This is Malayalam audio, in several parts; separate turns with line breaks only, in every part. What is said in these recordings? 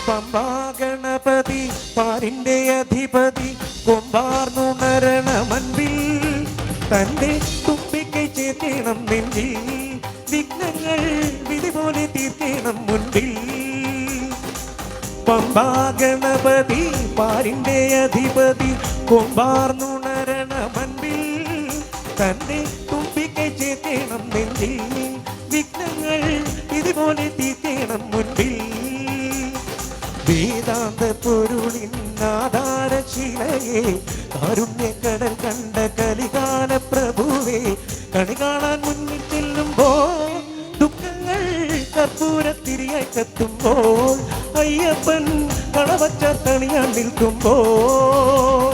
പമ്പാ ഗണപതി പാരിന്റെ അധിപതി കൊമ്പാർന്നുണരണ മൻപിൽ തന്റെ തുമ്പിക്കൈ ചേർക്കണം നെഞ്ചിൽ വിഘ്നങ്ങൾ വിധി പോലെ തീർക്കണം മുൻപിൽ പമ്പാ ഗണപതി പാരിന്റെ അധിപതി കൊമ്പാർന്നുണരണ മൻപിൽ തന്റെ തുമ്പിക്കൈ ചേർക്കണം നെഞ്ചിൽ വിഘ്നങ്ങൾ ഇതുപോലെ തീർക്കണം മുൻപിൽ വേദാന്ത പൊരുളിൻ ആധാരശിലയെ കാരുണ്യക്കടൽ കണ്ട കലികാല പ്രഭുവേ കണി കാണാൻ മുന്നിൽ ചെല്ലുമ്പോൾ ദുഃഖങ്ങൾ കർപ്പൂരത്തിരിയായി കത്തുമ്പോൾ അയ്യപ്പൻ കളവച്ച തണിയാൻ നിൽക്കുമ്പോൾ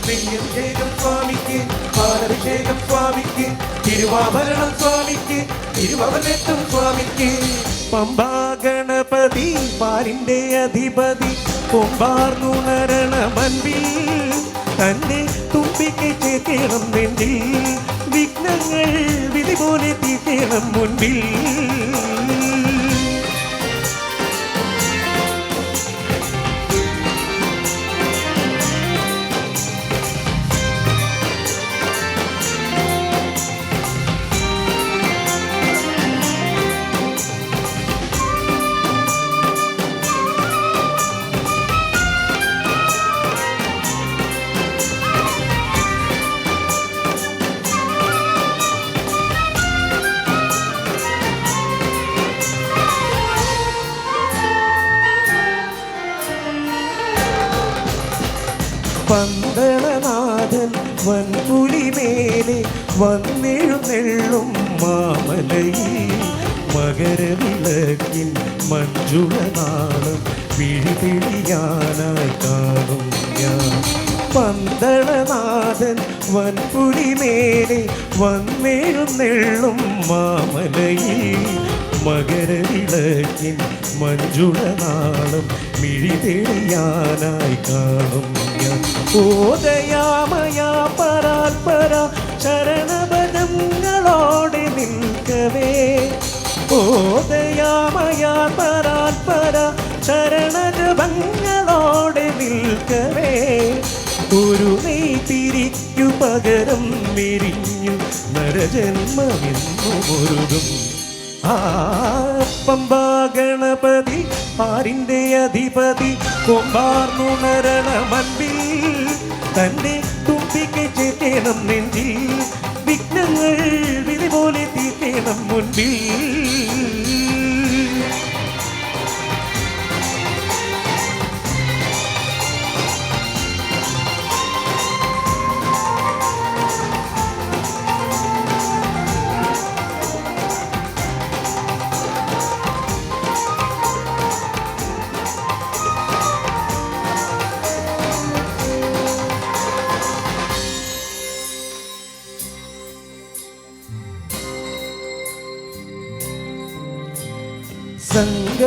നെയ്യഭിഷേകം സ്വാമിക്ക് പാലഭിഷേകം സ്വാമിക്ക് തിരുവാഭരണം സ്വാമിക്ക് തിരുവവനെത്തും സ്വാമിക്ക് പമ്പാ ഗണപതി പാരിന്റെ അധിപതി കൊമ്പാർന്നുണരണ മൻപിൽ തന്റെ തുമ്പിക്കൈ ചേർക്കണം നെഞ്ചിൽ വിഘ്നങ്ങൾ വിധി പോലെ തീർക്കണം മുൻപിൽ പന്തളനാഥൻ വൻപുലിമേലെ വന്നെഴുന്നെള്ളും മാമലയിൽ മകരവിളക്കിൻ മഞ്ജുളനാളം വിഴിതെളിയാനായി കാണും ഞാൻ പന്തളനാഥൻ വൻപുലിമേലെ വന്നെഴുന്നെള്ളും മാമലയിൽ മകരവിളക്കിൻ മഞ്ജുളനാളം മിഴിതെളിയാനായി കാണും ഞാൻ ഓദയാമയാ പരാൽപര ശരണപദങ്ങളോടെ നിൽക്കവേ ഓദയാമയാ പരാൽപര ശരണജപങ്ങളോടെ നിൽക്കവേ ഒരു നെയ്തിരിക്കു പകരം വിരിഞ്ഞു നരജന്മമെന്നു മുരുകും പമ്പാ ഗണപതി പാരിന്റെ അധിപതി കൊമ്പാർന്നുണരണ മൻപിൽ തന്റെ തുമ്പിക്കൈ ചേർക്കണം നെഞ്ചിൽ വിഘ്നങ്ങൾ വിധി പോലെ തീർക്കണം മുൻപിൽ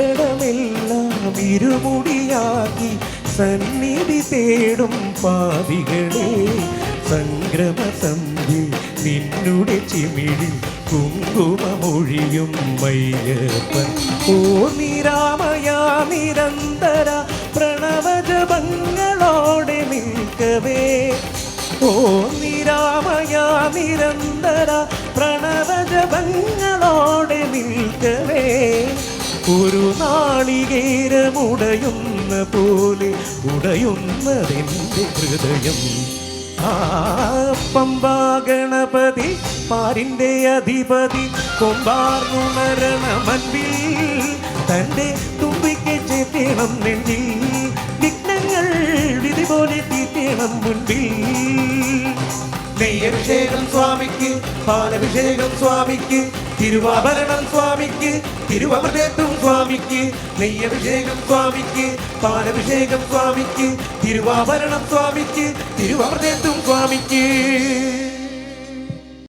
സങ്കടമെല്ലാം ഇരുമുടിയാക്കി സന്നിധി തേടും പാപികളെ സംക്രമസന്ധ്യ നിന്നുടെ ചിമിഴിൽ കുങ്കുമമൊഴിയും മയ്യപ്പൻ ഓ നിരാമയാ നിരന്തര പ്രണവജപങ്ങളോടെ നിൽക്കവേ ഓ നിരാമയാ നിരന്തര പ്രണവജപങ്ങളോടെ നിൽക്കവേ ഒരു നാളികേരമുടയുന്ന പോലെ ഉടയുന്നതെന്റെ ഹൃദയം പമ്പാ ഗണപതി പാരിന്റെ അധിപതി കൊമ്പാർന്നുണരണ മൻപിൽ തന്റെ തുമ്പിക്കൈ ചേർക്കണം നെഞ്ചിൽ വിഘ്നങ്ങൾ വിധി പോലെ തീർക്കണം മുൻപിൽ നെയ്യഭിഷേകം സ്വാമിക്ക് പാലഭിഷേകം സ്വാമിക്ക് തിരുവാഭരണം സ്വാമിക്ക് തിരുവമൃതത്വം സ്വാമിക്ക് നെയ്യഭിഷേകം സ്വാമിക്ക് പാലഭിഷേകം സ്വാമിക്ക് തിരുവാഭരണം സ്വാമിക്ക് തിരുവമൃതത്വം സ്വാമിക്ക്